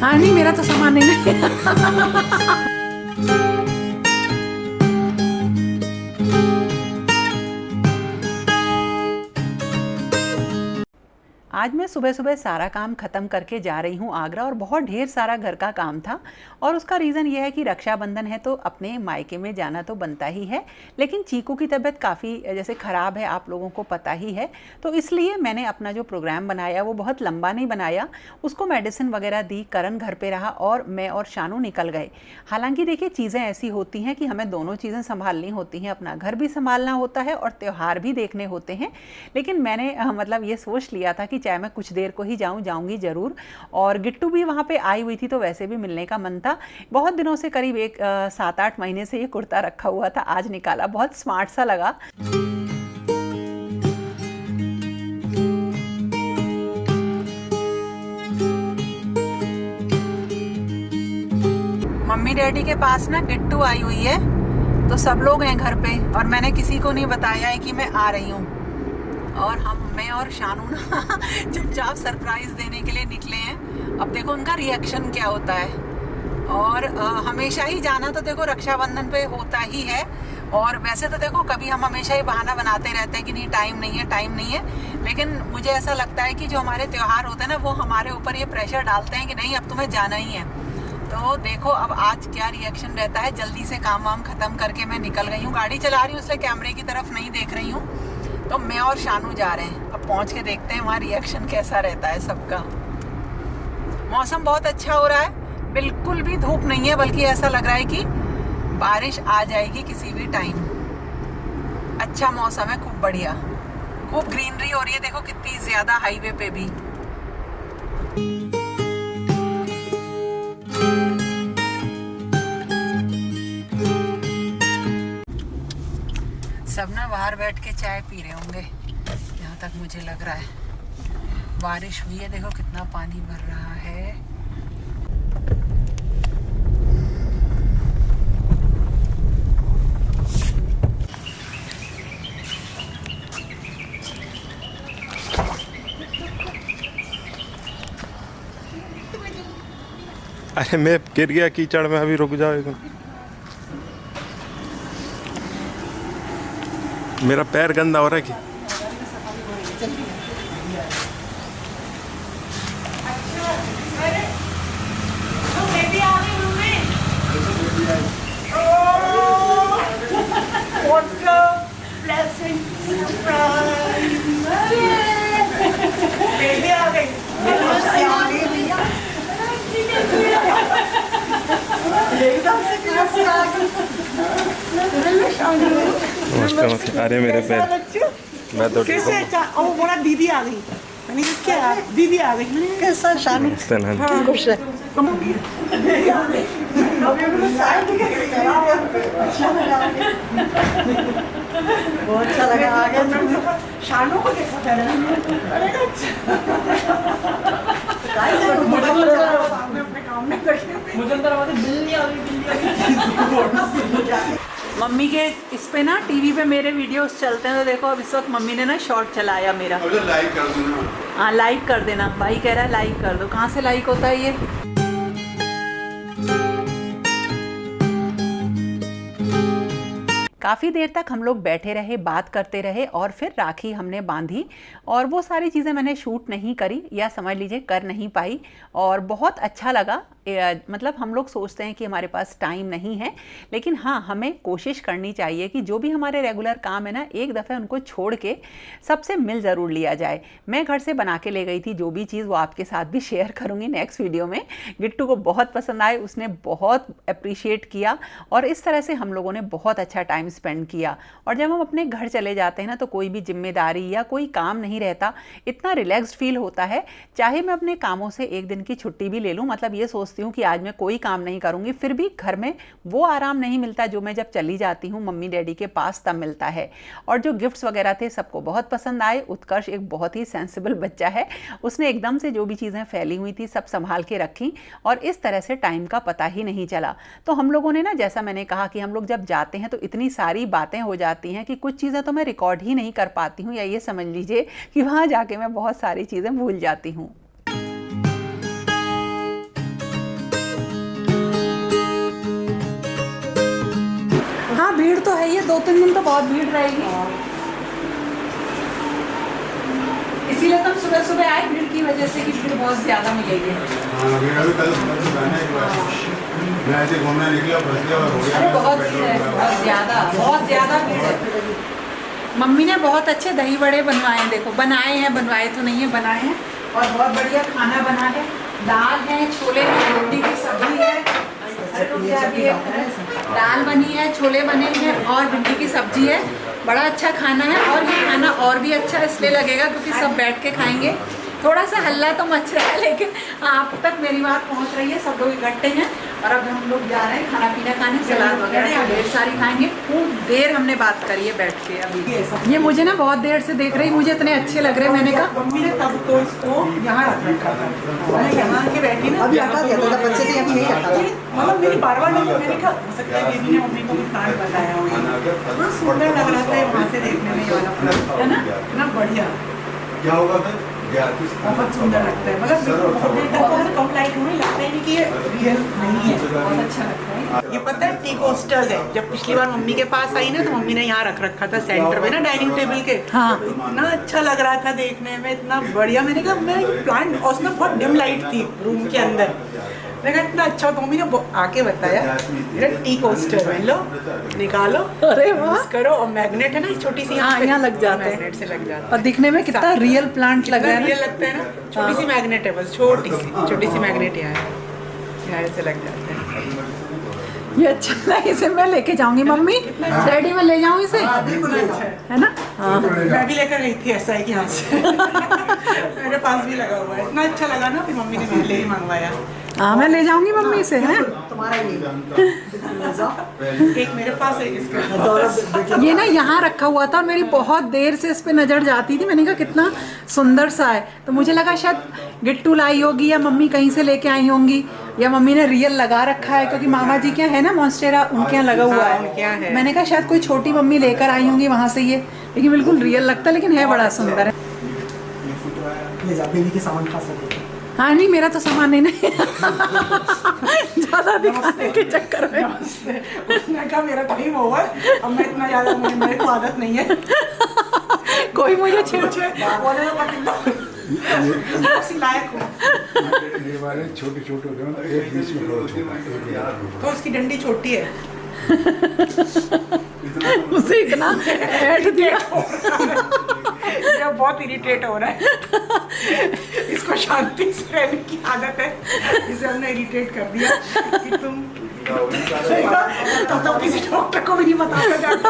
हाँ नहीं, मेरा तो सामान नहीं है। आज मैं सुबह सुबह सारा काम ख़त्म करके जा रही हूँ आगरा, और बहुत ढेर सारा घर का काम था। और उसका रीज़न ये है कि रक्षाबंधन है तो अपने मायके में जाना तो बनता ही है, लेकिन चीकू की तबीयत काफ़ी जैसे ख़राब है, आप लोगों को पता ही है। तो इसलिए मैंने अपना जो प्रोग्राम बनाया वो बहुत लंबा नहीं बनाया, उसको मेडिसिन वगैरह दी, करण घर पर रहा और मैं और शानू निकल गए। हालांकि देखिए, चीज़ें ऐसी होती हैं कि हमें दोनों चीज़ें संभालनी होती हैं, अपना घर भी संभालना होता है और त्यौहार भी देखने होते हैं। लेकिन मैंने मतलब ये सोच लिया था कि चाहे मैं कुछ देर को ही जाऊंगी ज़रूर। और गिट्टू भी वहाँ पे आई हुई थी तो वैसे भी मिलने का मन था। बहुत दिनों से, करीब 7-8 महीने से ये कुर्ता रखा हुआ था, आज निकाला, बहुत स्मार्ट सा लगा। मम्मी डैडी के पास ना गिट्टू आई हुई है, तो सब लोग हैं घर पे और मैंने किसी को नहीं बताया है कि मैं आ रही हूँ। और मैं और शानू ना चुपचाप सरप्राइज देने के लिए निकले हैं। अब देखो उनका रिएक्शन क्या होता है। और हमेशा ही जाना तो देखो रक्षाबंधन पे होता ही है, और वैसे तो देखो कभी हम हमेशा ही बहाना बनाते रहते हैं कि नहीं टाइम नहीं है, टाइम नहीं है। लेकिन मुझे ऐसा लगता है कि जो हमारे त्यौहार होते हैं ना, वो हमारे ऊपर ये प्रेशर डालते हैं कि नहीं अब तुम्हें जाना ही है। तो देखो अब आज क्या रिएक्शन रहता है। जल्दी से काम वाम खत्म करके मैं निकल गई हूँ, गाड़ी चला रही हूँ इसलिए कैमरे की तरफ नहीं देख रही हूँ। तो मैं और शानू जा रहे हैं, अब पहुंच के देखते हैं वहाँ रिएक्शन कैसा रहता है सबका। मौसम बहुत अच्छा हो रहा है, बिल्कुल भी धूप नहीं है, बल्कि ऐसा लग रहा है कि बारिश आ जाएगी किसी भी टाइम। अच्छा मौसम है, खूब बढ़िया, खूब ग्रीनरी हो रही है। देखो कितनी ज्यादा हाईवे पे भी। सब ना बाहर बैठ के चाय पी रहे होंगे, जहाँ तक मुझे लग रहा है। बारिश हुई है, देखो कितना पानी भर रहा है। अरे मैं गिर गया कीचड़ में, अभी रुक जाओ। मेरा पैर गंदा हो रहा है कि अरे मेरे पैर, मैं तो वो बोला दीदी आ गई। मैंने कहा क्या दीदी आ गई? मैंने कैसा शानू? हाँ खुश है। बहुत अच्छा लगा, आ गया शानू को देखा था। मुझे बिल्ली आ गई। मम्मी के इस पे ना टीवी पे मेरे वीडियोस चलते हैं, तो देखो अब इस वक्त मम्मी ने ना शॉर्ट चलाया मेरा। लाइक कर देना। हाँ लाइक कर देना, भाई कह रहा है लाइक कर दो। कहाँ से लाइक होता है ये? काफ़ी देर तक हम लोग बैठे रहे, बात करते रहे, और फिर राखी हमने बांधी। और वो सारी चीज़ें मैंने शूट नहीं करी, या समझ लीजिए कर नहीं पाई। और बहुत अच्छा लगा। मतलब हम लोग सोचते हैं कि हमारे पास टाइम नहीं है, लेकिन हाँ हमें कोशिश करनी चाहिए कि जो भी हमारे रेगुलर काम है ना, एक दफ़े उनको छोड़ के सबसे मिल ज़रूर लिया जाए। मैं घर से बना के ले गई थी जो भी चीज़, वो आपके साथ भी शेयर करूँगी नेक्स्ट वीडियो में। गिट्टू को बहुत पसंद आए, उसने बहुत अप्रिशिएट किया, और इस तरह से हम लोगों ने बहुत अच्छा टाइम स्पेंड किया। और जब हम अपने घर चले जाते हैं ना, तो कोई भी जिम्मेदारी या कोई काम नहीं रहता, इतना रिलैक्स्ड फील होता है। चाहे मैं अपने कामों से एक दिन की छुट्टी भी ले लूँ, मतलब ये सोचती हूँ कि आज मैं कोई काम नहीं करूँगी, फिर भी घर में वो आराम नहीं मिलता जो मैं जब चली जाती हूँ मम्मी डैडी के पास, तब मिलता है। और जो गिफ्ट्स वगैरह थे सबको बहुत पसंद आए। उत्कर्ष एक बहुत ही सेंसिबल बच्चा है, उसने एकदम से जो भी चीज़ें फैली हुई थी सब संभाल के रखी, और इस तरह से टाइम का पता ही नहीं चला। तो हम लोगों ने ना, जैसा मैंने कहा कि हम लोग जब जाते हैं तो इतनी सारी बातें हो जाती हैं कि कुछ चीज़ें तो मैं रिकॉर्ड ही नहीं कर पाती हूँ, या ये समझ लीजिए कि वहाँ जाके मैं बहुत सारी चीज़ें भूल जाती हूँ। है ये 2-3 दिन तो बहुत भीड़ रहेगी, इसीलिए तो सुबह सुबह आए भीड़ की वजह से कि भीड़ बहुत ज़्यादा मिलेगी। अरे बहुत भीड़ है, बहुत ज़्यादा भीड़ है। मम्मी ने बहुत अच्छे दही बड़े बनवाए हैं, देखो बनवाए तो नहीं है, बनाए हैं। और बहुत बढ़िया खाना बना है, दाल है, छोले हैं, भिंडी की सब्जी है, दाल बनी है, छोले बने हैं और भिंडी की सब्जी है। बड़ा अच्छा खाना है और ये खाना और भी अच्छा इसलिए लगेगा क्योंकि सब बैठ के खाएंगे। थोड़ा सा हल्ला तो मच रहा है लेकिन आप तक मेरी बात पहुंच रही है, सब लोग इकट्ठे हैं। और अब हम लोग जा रहे हैं खाना पीना खाने, सलाद वगैरह ढेर सारी खाएंगे। खूब देर हमने बात करी है बैठ के। अभी ये मुझे ना बहुत देर से देख रही, मुझे इतने अच्छे लग रहे हैं। मैंने कहा मम्मी ने तब तो इसको यहाँ रखा था, मैं यहाँ के बैठी ना, अभी हटा दिया था, बच्चे थे अभी यही रखा था। मतलब मेरी बार-बार मैंने कहा हो सकता है बेबी ने मम्मी को भी प्लांट बताया होगा, बड़ा सुंदर लग रहा था वहाँ से देखने में, ये वाला प्लांट है ना, इतना बढ़िया, क्या होगा फिर? बहुत सुंदर लगता है। मतलब बहुत देर तक बहुत कम लाइट होने लगता है कि ये रियल नहीं है, बहुत अच्छा लगता है। ये पता है टी कोस्टर्स है, जब पिछली बार मम्मी के पास आई ना तो मम्मी ने यहाँ रख रखा था सेंटर में ना डाइनिंग टेबल के। हाँ। तो इतना अच्छा लग रहा था देखने में, इतना बढ़िया। मैंने कहा मैं प्लांट, और उसमें बहुत डिम लाइट थी रूम के अंदर, मैंने कहा इतना अच्छा। तो मम्मी ने आके बताया मेरा टी कोस्टर है, लो निकालो, अरे वाह करो, और मैग्नेट है ना छोटी सी, हाँ, यहाँ लग जाते हैं, मैग्नेट से लग जाता है। और दिखने में कितना रियल प्लांट लग रहा है रियल लगता है ना, छोटी सी मैग्नेट है, बस छोटी सी मैग्नेट यहाँ से लग जाते हैं। ये अच्छा है, इसे मैं लेके जाऊंगी मम्मी, डैडी में ले जाऊँ इसे, बिल्कुल अच्छा है ना? हाँ मैं भी लेकर गई थी ऐसा है कि यहाँ से मेरे पास भी लगा हुआ है, इतना अच्छा लगा ना, फिर मम्मी ने पहले ही मंगवाया। हाँ मैं ले जाऊंगी मम्मी से, है तुम्हारा एक मेरे पास है, इसका ये ना यहाँ रखा हुआ था, मेरी बहुत देर से इस पे नज़र जाती थी। मैंने कहा कितना सुंदर सा है, तो मुझे लगा शायद गिट्टू लाई होगी या मम्मी कहीं से लेके आई होंगी, या मम्मी ने रियल लगा रखा है क्योंकि मामा जी क्या है ना मॉन्स्टेरा, उनके यहाँ लगा हुआ है। मैंने कहा शायद कोई छोटी मम्मी लेकर आई होंगी वहाँ से ये, लेकिन बिल्कुल रियल लगता है, लेकिन है बड़ा सुंदर है। हाँ नहीं मेरा तो सामान ही नहीं ज़्यादा दिखाने के चक्कर में उसने कहा मेरा टाइम ओवर, अब मैं इतना ज़्यादा, मेरे को आदत नहीं है कोई मुझे छेड़ लायक हो। छोटे छोटे होते हैं, एक बीच में तो उसकी डंडी छोटी है, उसे इतना ऐड दिया ये बहुत इरिटेट हो रहा है इसको शांति से रहने की आदत है, इसे हमने इरिटेट कर दिया कि तुम तो किसी डॉक्टर को भी नहीं बताना चाहते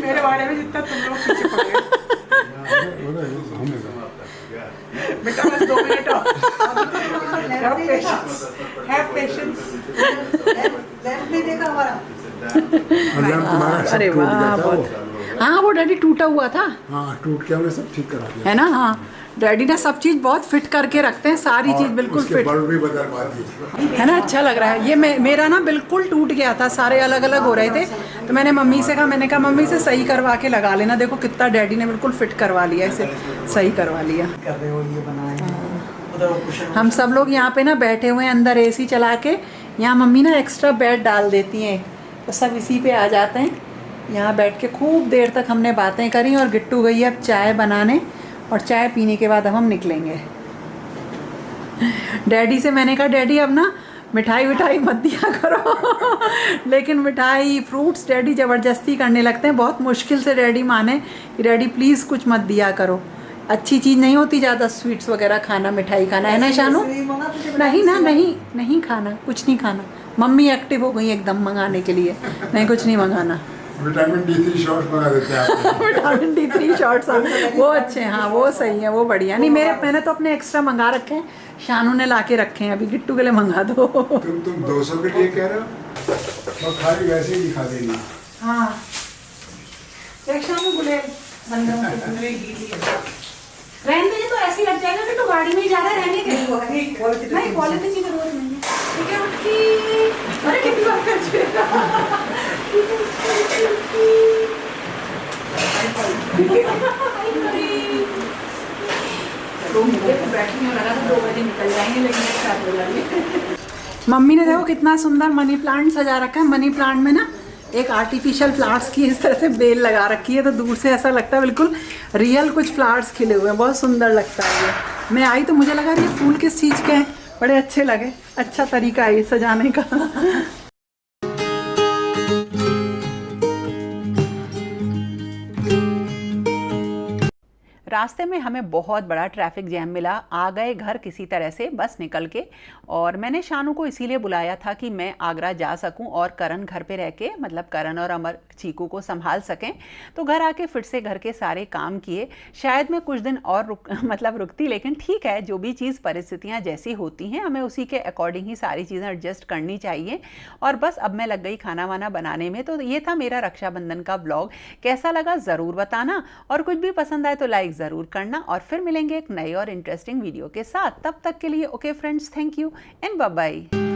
मेरे बारे में, जितना तुम लोग पीछे पड़े। बेटा बस 2 मिनट हैव पेशेंस। अरे वाह, हाँ वो डैडी टूटा हुआ था, हाँ टूट के हमने सब ठीक करा दिया है ना। हाँ डैडी ना सब चीज़ बहुत फिट करके रखते हैं, सारी चीज़ बिल्कुल फिट, बल्ब भी बदल पाती है ना। अच्छा लग रहा है ये। मेरा ना बिल्कुल टूट गया था, सारे अलग अलग हो रहे थे, तो मैंने मम्मी से कहा, मैंने कहा मम्मी से सही करवा के लगा लेना। देखो कितना डैडी ने बिल्कुल फिट करवा लिया, इसे सही करवा लिया। हम सब लोग यहाँ पे ना बैठे हुए हैं अंदर AC चला के, यहाँ मम्मी ना एक्स्ट्रा बेड डाल देती हैं, तो सब इसी पे आ जाते हैं। यहाँ बैठ के खूब देर तक हमने बातें करी और गिट्टू गई अब चाय बनाने, और चाय पीने के बाद अब हम निकलेंगे। डैडी से मैंने कहा डैडी अब ना मिठाई विठाई मत दिया करो लेकिन मिठाई फ्रूट्स डैडी ज़बरदस्ती करने लगते हैं, बहुत मुश्किल से डैडी माने कि डैडी प्लीज़ कुछ मत दिया करो, अच्छी चीज़ नहीं होती ज़्यादा स्वीट्स वगैरह खाना, मिठाई खाना, है ना शानू? नहीं ना, नहीं खाना, कुछ नहीं खाना। मम्मी एक्टिव हो गई एकदम मंगाने के लिए, नहीं कुछ नहीं मंगाना। विटामिन D3 शॉट्स मंगा देते हैं विटामिन D3 शॉट्स, वो अच्छे हैं, हाँ वो सही है, वो बढ़िया। नहीं मैंने तो अपने एक्स्ट्रा मंगा रखे हैं, शानू ने ला के रखे हैं, अभी गिट्टू के लिए मंगा दो। तुम 200 के लिए कह रहे हो, और खाली वैसे ही दिखा देना। हाँ शानू बोले रहने दे, तो ऐसे लग जाएगा कि तो गाड़ी में ही जा रहा है, रहने के नहीं पॉलिथीन की जरूरत नहीं है। ठीक है, अरे कितनी बार कर मम्मी ने देखो कितना सुंदर मनी प्लांट सजा रखा है। मनी प्लांट में ना एक आर्टिफिशियल फ्लावर्स की इस तरह से बेल लगा रखी है, तो दूर से ऐसा लगता है बिल्कुल रियल कुछ फ्लावर्स खिले हुए हैं, बहुत सुंदर लगता है ये। मैं आई तो मुझे लगा ये फूल किस चीज़ के हैं, बड़े अच्छे लगे, अच्छा तरीका है ये सजाने का। रास्ते में हमें बहुत बड़ा ट्रैफिक जैम मिला, आ गए घर किसी तरह से बस निकल के। और मैंने शानू को इसीलिए बुलाया था कि मैं आगरा जा सकूं और करण घर पे रह के, मतलब करण और अमर चीकू को संभाल सकें। तो घर आके फिर से घर के सारे काम किए। शायद मैं कुछ दिन और रुकती, लेकिन ठीक है, जो भी चीज़ परिस्थितियाँ जैसी होती हैं हमें उसी के अकॉर्डिंग ही सारी चीज़ें एडजस्ट करनी चाहिए। और बस अब मैं लग गई खाना वाना बनाने में। तो ये था मेरा रक्षाबंधन का व्लॉग। कैसा लगा ज़रूर बताना, और कुछ भी पसंद आए तो लाइक ज़रूर करना। और फिर मिलेंगे एक नए और इंटरेस्टिंग वीडियो के साथ। तब तक के लिए okay friends, thank you and bye bye.